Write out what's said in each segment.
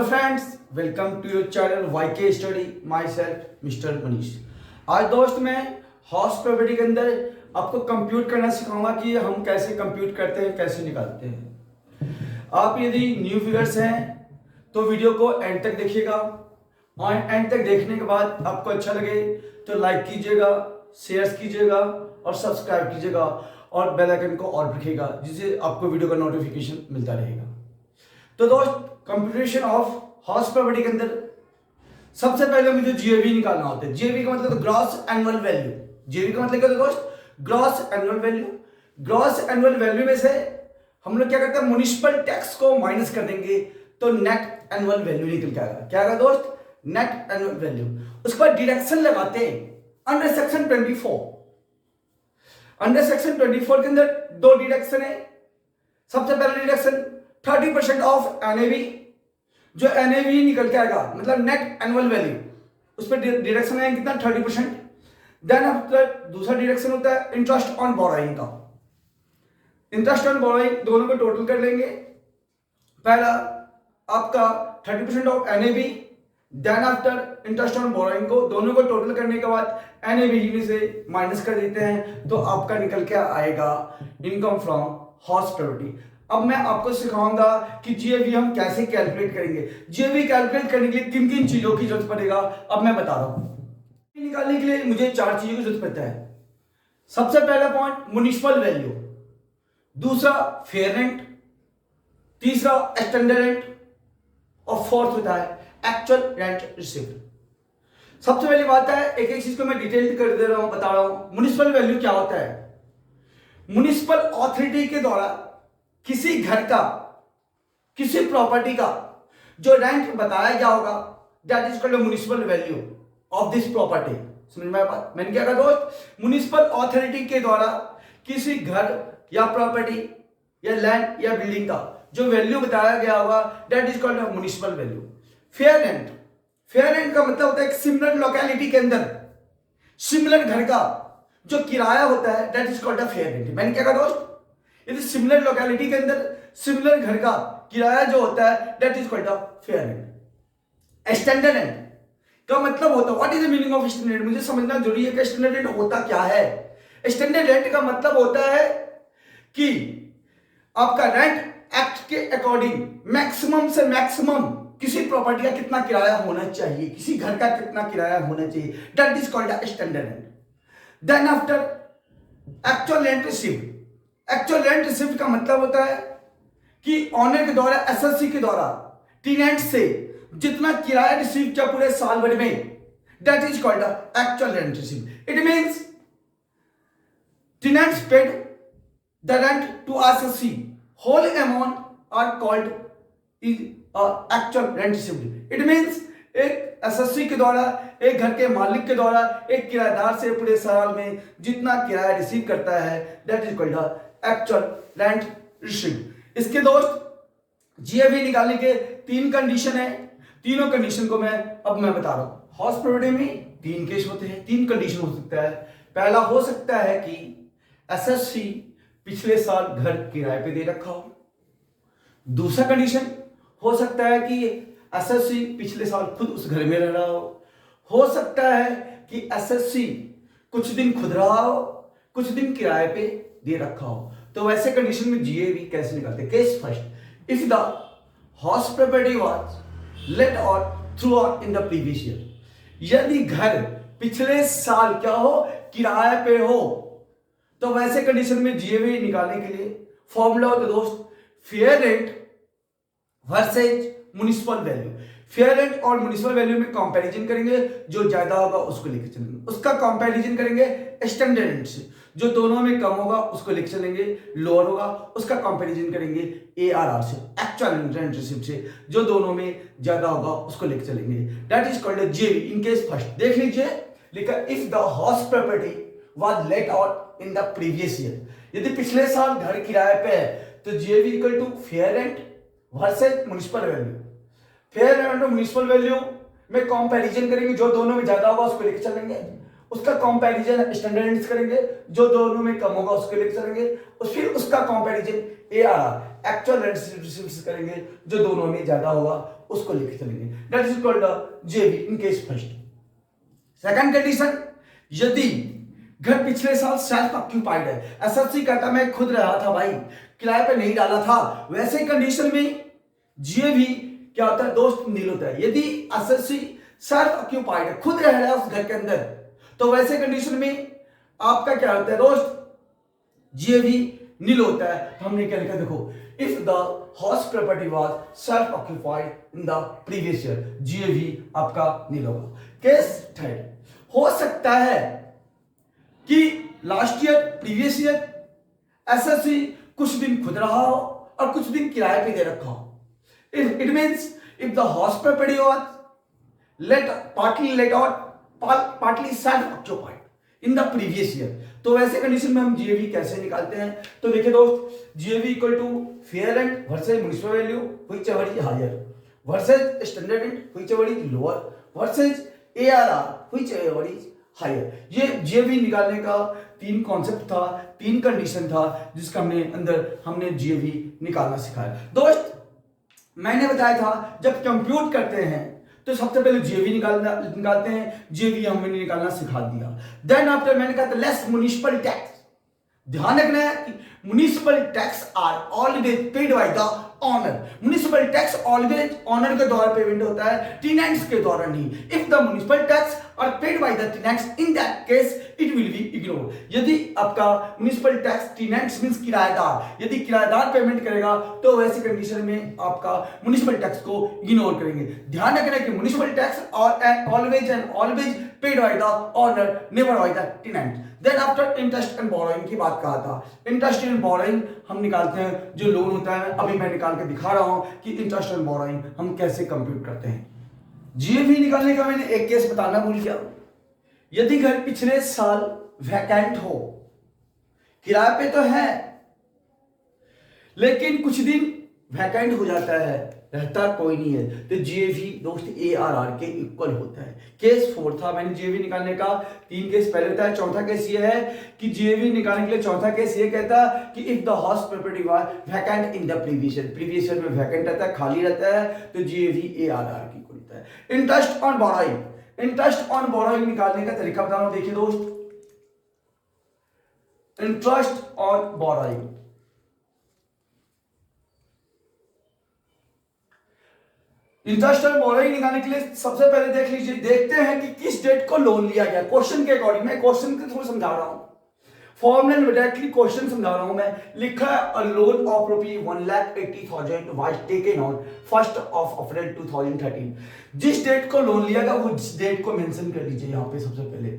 Hello friends, welcome to your channel YK study. Myself mister Manish. आज दोस्त मैं house property के अंदर आपको कंप्यूट करना सिखाऊंगा कि हम कैसे कंप्यूट करते हैं, कैसे निकालते हैं। आप यदि न्यू फिगर्स हैं तो वीडियो को एंड तक देखिएगा और एंड तक देखने के बाद आपको अच्छा लगे तो लाइक कीजिएगा, शेयर कीजिएगा और सब्सक्राइब कीजिएगा और बेल आइकन को ऑन रखिएगा, जिससे आपको वीडियो का नोटिफिकेशन मिलता रहेगा। तो दोस्त, कंप्यूटेशन ऑफ हाउस प्रॉपर्टी के अंदर सबसे पहले मुझे जीएवी निकालना होता है। जीएवी का मतलब ग्रॉस एनुअल वैल्यू। जीएवी का मतलब क्या होता है दोस्त? Gross annual value. Gross annual value में से हम लोग क्या करते हैं, म्युनिसिपल टैक्स को माइनस कर देंगे तो नेट एनुअल वैल्यू निकल के आएगा। क्या आएगा दोस्त? Net annual value. उसके बाद डिडक्शन लगाते हैं अंडर सेक्शन 24। अंडर सेक्शन 24 के अंदर दो डिडक्शन है। सबसे पहला डिडक्शन 30% ऑफ एनएवी, जो एनएवी निकल के आएगा मतलब नेट एनुअल वैल्यू, उस पर डिडक्शन है कितना? 30%। देन आफ्टर दूसरा डिडक्शन होता है इंटरेस्ट ऑन बोरोइंग का। इंटरेस्ट ऑन बोरोइंग दोनों को टोटल कर लेंगे। पहला आपका 30% of NAV, then after interest on borrowing को दोनों को टोटल करने के बाद एनएवी में से माइनस कर देते हैं तो आपका निकल के आएगा इनकम फ्रॉम हाउस प्रॉपर्टी। अब मैं आपको सिखाऊंगा कि जीएवी हम कैसे कैलकुलेट करेंगे। जीएवी कैलकुलेट करने के लिए किन किन चीजों की जरूरत पड़ेगा अब मैं बता रहा हूं। निकालने के लिए मुझे चार चीजों की जरूरत पड़ता है। सबसे पहला पॉइंट म्युनिसिपल वैल्यू, दूसरा फेयर रेंट, तीसरा स्टैंडर्ड रेंट और फोर्थ होता है एक्चुअल रेंट रिसीव्ड। सबसे पहली बात है, एक एक चीज को मैं डिटेल कर दे रहा हूं, बता रहा हूं। म्युनिसिपल वैल्यू क्या होता है? म्युनिसिपल अथॉरिटी के द्वारा किसी घर का, किसी प्रॉपर्टी का जो रेंट बताया गया होगा, that is called municipal value of this property. समझ में आया बात? मैंने क्या कहा दोस्त? म्युनिसिपल अथॉरिटी के द्वारा किसी घर या प्रॉपर्टी या लैंड या बिल्डिंग का जो वैल्यू बताया गया होगा, that is called municipal value. Fair rent, fair rent का मतलब होता है सिमिलर लोकेलिटी के अंदर सिमिलर घर का जो किराया होता है, that is called fair rent. मैंने क्या कहा दोस्त? यदि सिमिलर लोकेलिटी के अंदर सिमिलर घर का किराया जो होता है, that is called fair rent. Standard rent का मतलब होता है, what is the meaning of standard rent? मुझे समझना जरूरी है कि स्टैंडर्ड रेंट होता क्या है। स्टैंडर्ड रेंट का मतलब होता है कि आपका रेंट एक्ट के अकॉर्डिंग मैक्सिमम से मैक्सिमम किसी प्रॉपर्टी का कितना किराया होना चाहिए, किसी घर का कितना किराया होना चाहिए, that is called standard rent. Then after actual rent received. Actual rent received का मतलब होता है कि ऑनर के द्वारा, एसएससी के द्वारा टेनेंट से जितना किराया रिसीव किया पूरे साल भर में, that is called actual rent received. It means tenants paid the rent to SSC, whole amount are called is actual rent received. It means एक एसएससी के द्वारा, एक घर के मालिक के द्वारा एक किराएदार से पूरे साल में जितना किराया रिसीव करता है, that is called actual rent received. इसके दोस्त जीएवी निकालने के तीन कंडीशन है। तीनों कंडीशन को मैं बता रहा हूं। हाउस प्रॉपर्टी में तीन केस होते हैं, तीन कंडीशन हो सकता है। पहला हो सकता है कि एसएससी पिछले साल घर किराए पे दे रखा हो। दूसरा कंडीशन हो सकता है कि एसएससी पिछले साल खुद उस घर में रह रहा हो सकता है कि एसएससी कुछ दिन खुद रहा हो, कुछ दिन किराए पे दे रखा हो। तो वैसे कंडीशन में जीएवी कैसे निकालते? Case first, if the house property was let out through out in the previous year, यदि घर पिछले साल क्या हो, किराए पे हो, तो वैसे कंडीशन में जीएवी निकालने के लिए फॉर्मूला होता है दोस्त, fair rent versus municipal value. Fair rent और म्युनिसिपल वैल्यू में कंपैरिजन करेंगे, जो ज्यादा होगा उसको लेकर चलेंगे। उसका कंपैरिजन करेंगे स्टैंडर्ड रेंट से, जो दोनों में कम होगा उसको लेकर चलेंगे, लोअर होगा उसका कंपैरिजन करेंगे एआरआर से, एक्चुअल रेंट रिसीव्ड से, जो दोनों में ज्यादा होगा उसको लेकर चलेंगे। That is called GAV in case first. देख लीजिए, लिखा if the house property was let out in the previous year, यदि पिछले साल घर किराए पे है तो GAV equal to fair rent versus municipal value. Fair rent और म्युनिसिपल वैल्यू में कंपैरिजन करेंगे, जो दोनों में ज्यादा होगा उसको लेकर चलेंगे। उसका कंपैरिजन स्टैंडर्ड करेंगे, जो दोनों में कम होगा उसके लिए करेंगे, और फिर उसका कंपैरिजन एआरआर एक्चुअल रेट करेंगे, जो दोनों में ज्यादा होगा उसको लेके चलेंगे। दैट इज कॉल्ड जेवी इन केस फर्स्ट। सेकंड कंडीशन, यदि घर पिछले साल सेल्फ ऑक्यूपाइड है, एसएससी कहता मैं खुद रहा था भाई, किराए पे नहीं डाला था, वैसे कंडीशन में जीएवी क्या होता है दोस्त, नील होता है। यदि एसएससी सेल्फ ऑक्यूपाइड है, खुद रह रहा है उस घर के अंदर, तो वैसे कंडीशन में आपका क्या होता है दोस्त, जीएवी नील होता है। तो हमने क्या लिखा देखो, if the house property was self occupied in the previous year, GAV आपका नील होगा। केस थर्ड, हो सकता है कि last year previous year SSC कुछ दिन खुद रहा हो और कुछ दिन किराए पे दे रखा हो। It means if the house property was partly self occupied in the previous year, तो वैसे कंडीशन में हम जीएवी कैसे निकालते हैं? तो देखिए दोस्त, GAV equal to fair rent versus municipal value whichever is higher versus standard rent whichever is lower versus ARR whichever is higher. ये जीएवी निकालने का तीन कॉन्सेप्ट था, तीन कंडीशन था जिसका हमने जीएवी निकालना सिखाया। दोस्त मैंने बताया था जब कंप्यूट करते हैं तो सबसे पहले जीएवी निकालते हैं, जीएवी हमने निकालना सिखा दिया। देन आफ्टर मैंने कहा था लेस म्युनिसिपल टैक्स, ध्यान रखना है कि municipal tax are always paid by the owner. Municipal tax always owner के द्वारा पेमेंट होता है, टेनेंट्स के द्वारा नहीं। If the municipal tax are paid by the tenants, in that case it will be ignored. यदि आपका म्युनिसिपल टैक्स, टेनेंट्स मींस किराएदार, यदि किराएदार पेमेंट करेगा तो वैसी कंडीशन में आपका म्युनिसिपल टैक्स को इग्नोर करेंगे। ध्यान रखना कि municipal tax always paid by the owner, never by the tenant. Then after interest and borrowing की बात कहा था। इंटरेस्ट एंड बोरोइंग हम निकालते हैं, जो लोन होता है अभी मैं निकाल के दिखा रहा हूं कि इंटरेस्ट एंड बोरोइंग हम कैसे कंप्यूट करते हैं। जीएवी निकालने का मैंने एक केस बताना भूल गया। यदि घर पिछले साल वैकेंट हो, किराए पे तो है लेकिन कुछ दिन वैकेंट हो जाता है, रहता कोई नहीं है, तो जीएवी दोस्त एआरआर के इक्वल होता है। केस 4 था, मैंने जीएवी निकालने का 3 केस पहले बताया। चौथा केस ये है कि जीएवी निकालने के लिए चौथा केस ये कहता कि if the house property was vacant in the previous year में वैकेंट रहता है, खाली रहता है, तो जीएवी एआरआर की इक्वल होता है। Interest on borrowing, interest on borrowing निकालने का तरीका बता रहा हूं, देखिए दोस्त, इंटरेस्ट ऑन बोरोइंग, इंटरेस्ट और बोरोइंग निकालने के लिए सबसे पहले देख लीजिए, देखते हैं कि किस डेट को लोन लिया गया। क्वेश्चन के अकॉर्डिंग, मैं क्वेश्चन के थ्रू समझा रहा हूं, फॉर्मूला डायरेक्टली क्वेश्चन समझा रहा हूं मैं। लिखा है a loan of ₹1,80,000 was taken on 1 April 2013। जिस डेट को लोन लिया गया वो डेट को मेंशन कर लीजिए यहां पे सबसे पहले,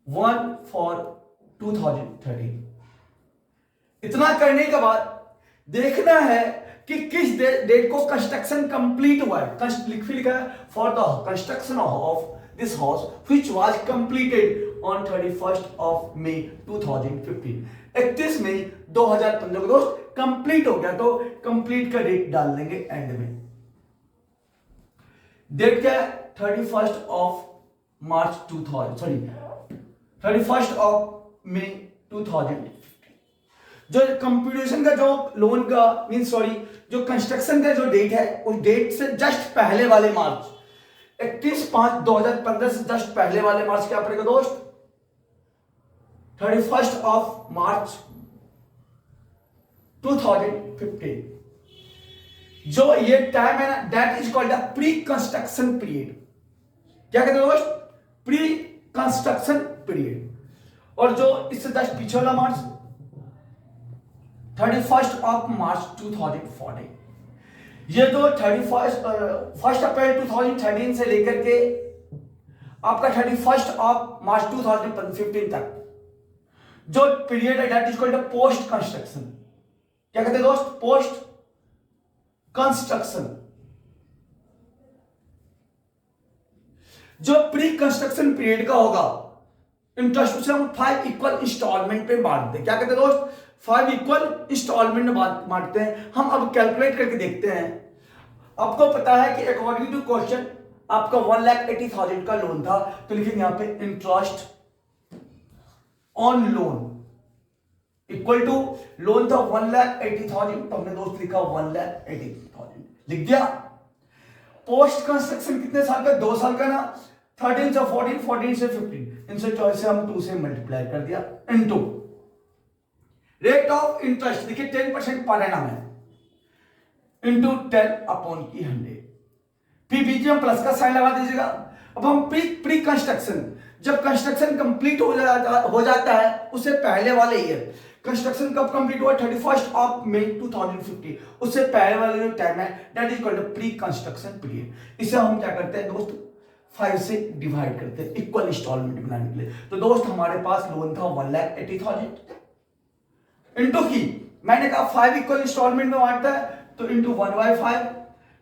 1/4/2013। इतना करने के बाद देखना है कि किस डेट को कंस्ट्रक्शन कंप्लीट हुआ है। लिखा है for the construction of this house which was completed on 31 मई 2015। 31 मई 2015 को दोस्त कंप्लीट हो गया, तो कंप्लीट का डेट डाल देंगे एंड में। डेट क्या है? 31 मई 2015। जो कंप्यूटेशन का जो लोन का जो कंस्ट्रक्शन का जो डेट है उस डेट से जस्ट पहले वाले मार्च, 31/5/2015 से जस्ट पहले वाले मार्च क्या पड़ेगा दोस्त? 31 मार्च 2015। जो ये टाइम है ना, that is called the pre construction period. क्या कहते हैं दोस्त? Pre construction period. और जो इससे जस्ट पीछे वाला मार्च, 31 मार्च 2014। ये जो 1 अप्रैल 2013 से लेकर के आपका 31 मार्च 2015 तक जो पीरियड है, that is called post construction. क्या कहते हैं दोस्त? Post construction. जो प्री कंस्ट्रक्शन पीरियड का होगा, इंटरेस्ट से हम 5 इक्वल इंस्टॉलमेंट पे बांटते हैं। क्या कहते हैं दोस्त? 5 इक्वल इंस्टॉलमेंट में बांटते हैं। हम अब कैलकुलेट करके देखते हैं। आपको पता है कि अकॉर्डिंग टू क्वेश्चन आपका 1,80,000 का लोन था, तो लिखेंगे यहां पे interest on loan equal to loan था 1,80,000, तो हमने दोस्त लिखा 1,80,000 लिख दिया। पोस्ट कंस्ट्रक्शन कितने साल का, 2 साल का ना, 13 से 14, 14 से 15, इनसे चॉइस से हम 2 से मल्टीप्लाई कर दिया इनटू रेट ऑफ इंटरेस्ट, देखिए 10% पर एनम है, इनटू 10/100। फिर बीच में प्लस का साइन लगा दीजिएगा। अब हम प्री कंस्ट्रक्शन, जब कंस्ट्रक्शन कंप्लीट हो जाता है उससे पहले वाले ईयर, कंस्ट्रक्शन कब कंप्लीट हुआ, 31 ऑफ मई 2050, उससे पहले वाले जो टाइम है that is called pre construction period. इसे हम क्या करते हैं दोस्त, 5 से डिवाइड करते हैं इक्वल इंस्टॉलमेंट बनाने के लिए। तो दोस्त हमारे पास लोन था 1,80,000 इंटू की मैंने कहा 5 इक्वल इंस्टॉलमेंट में बांटता है, तो इंटू 1/5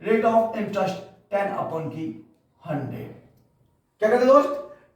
रेट ऑफ इंटरेस्ट 10/100। क्या कहते हैं दोस्त,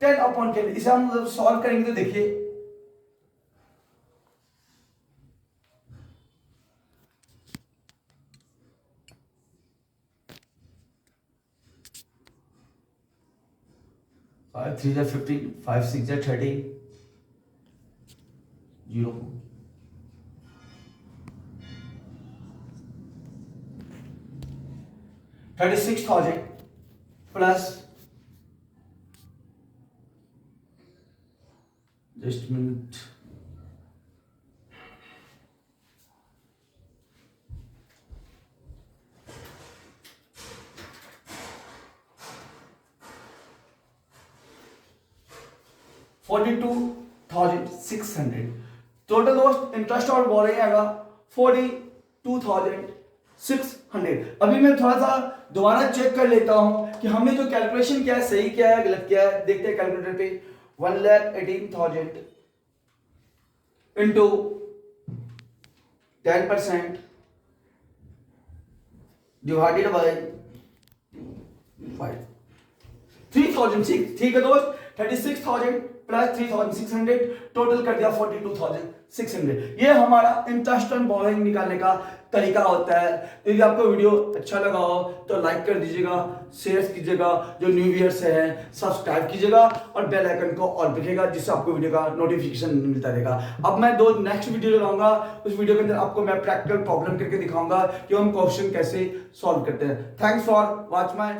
10/100। इसे हम सॉल्व करेंगे तो देखिए 5 3 जा 15, 5 6 जा 30, 0 36,000 प्लस, जस्ट मिनट, $42,600 टोटल दोस्त इंटरेस्ट और बोरिंग आएगा 42,600। अभी मैं थोड़ा सा दोबारा चेक कर लेता हूं कि हमने जो कैलकुलेशन किया है सही क्या है गलत क्या है। देखते हैं कैलकुलेटर पे, 1,18,000 इंटू 10% डिवाइडेड बाय 5, 3,006। ठीक है दोस्त, 36,000 प्लस 3,600 टोटल कर दिया 42,600। ये हमारा इंटरेस्ट ऑन बोरोइंग निकालने का तरीका होता है। यदि आपको वीडियो अच्छा लगा हो तो लाइक कर दीजिएगा, शेयर कीजिएगा, जो न्यू व्यूअर्स हैं सब्सक्राइब कीजिएगा और बेल आइकन को ऑल रखिएगा जिससे आपको वीडियो का नोटिफिकेशन मिलता रहेगा। अब मैं नेक्स्ट वीडियो लगाऊंगा, उस वीडियो के अंदर आपको मैं प्रैक्टिकल प्रॉब्लम करके दिखाऊंगा कि हम क्वेश्चन कैसे सॉल्व करते हैं। Thanks for watch my